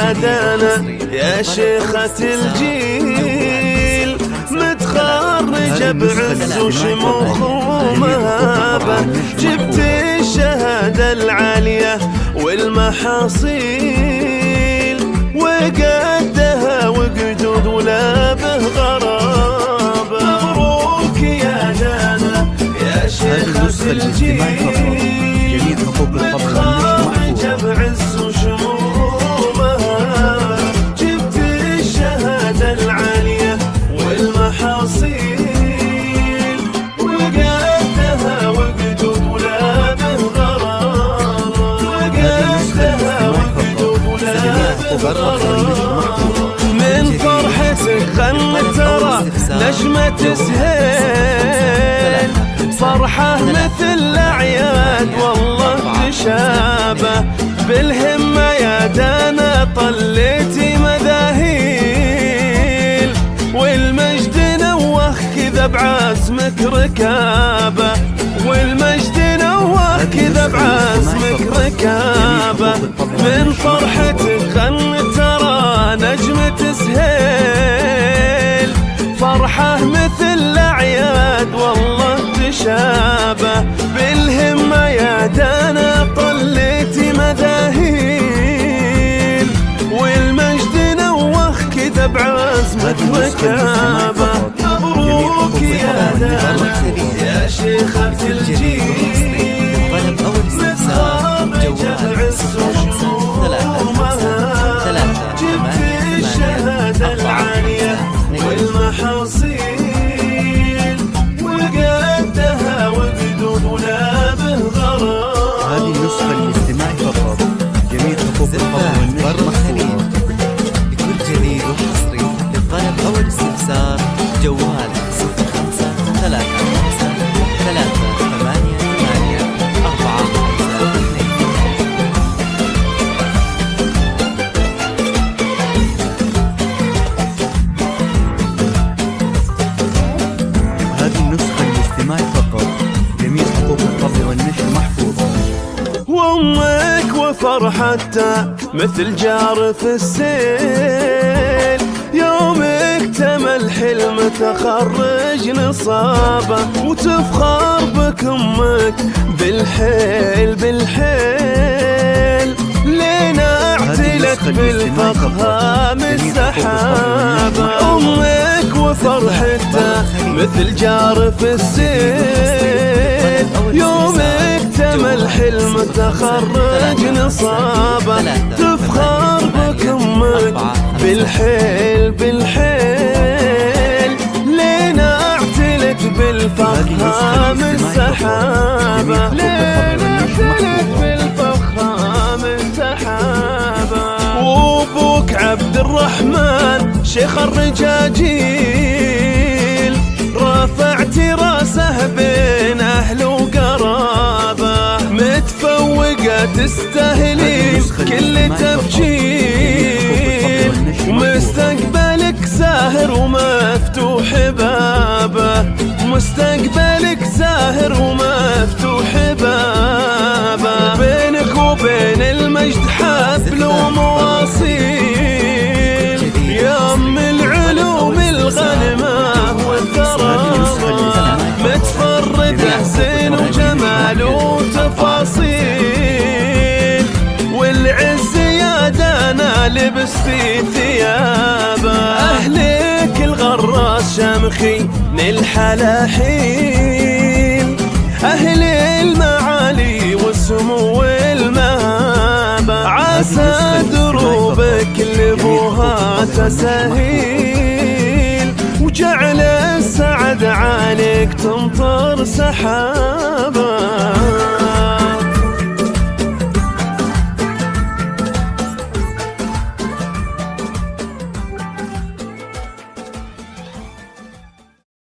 يا دانا يا شيخة الجيل، متخرجة بعز وشموخ ومهابة، جبت الشهادة العالية والمحاصيل، وقدها وقدود ولا به غرابة. مبروك يا دانا يا شيخة الجيل، متخرجة بعز وشموخها، جبت الشهادة العالية والمحاصيل، وقدها وقدود ولا به غرابة، وقدها وقدود ولا به غرابة. من فرحتك خلنا ترى نجمة تسهيل، فرحة مثل الأعياد والله تشابه، بالهمة يا دانا طليتي مذاهيل، والمجد نوخ كذا بعزمك ركابة، والمجد نوخ كذا بعزمك ركابة. من فرحتك خلنا ترى نجمة تسهيل، فرحة مثل الأعياد والله تشابه، بالهمة يا دانا طليتي مذاهيل، والمجد نوخ كذا بعزمك ركابة. مبروك يا دانا يا شيخة الجيل، متخرجة بعز وشموخها، جبت الشهادة العالية والمحاصيل، وقدها وقدود ولا به غرابة. هذه النسخة للاستماع فقط، جميع حقوق الخبر والنشر محفوظة. لكل جديد وحصري للطلب أو الاستفسار جوال 05 35 388 452. هذه النسخة للاستماع فقط، جميع حقوق الخبر والنشر محفوظة. وامك وفرحتها مثل جار في السيل، يوم اكتمل حلم تخرج نصابه، وتفخر بك امك بالحيل بالحيل، لينا اعتلت بالفخام السحابه. امك وفرحتها مثل جار في السيل، يوم اكتمل حلم تخرج نصابه، تفخر بك امك بالحيل بالحيل، لينا اعتلت بالفخام السحابه، لينا اعتلت بالفخام السحابه. وابوك عبد الرحمن شيخ الرجاجيل، رافعت راسه بين اهل وقرابه، متفوقه تستاهلين كل تبجيل، ومستقبلك زاهر ومفتوح بابه، مستقبلك زاهر ومفتوح بابه. بينك وبين المجد حبل ومواصيل، يا ام العلوم الغنمه والثراء، متفرده زين وجمال وتفاصيل، والعز يا دانا لبستي ثيابه، اهلك الغراس شمخي للحلاحين، اهل المعالي والسمو والمهابه، عسى دروبك لبوها تسهيل، وجعل السعد عليك تمطر سحابه.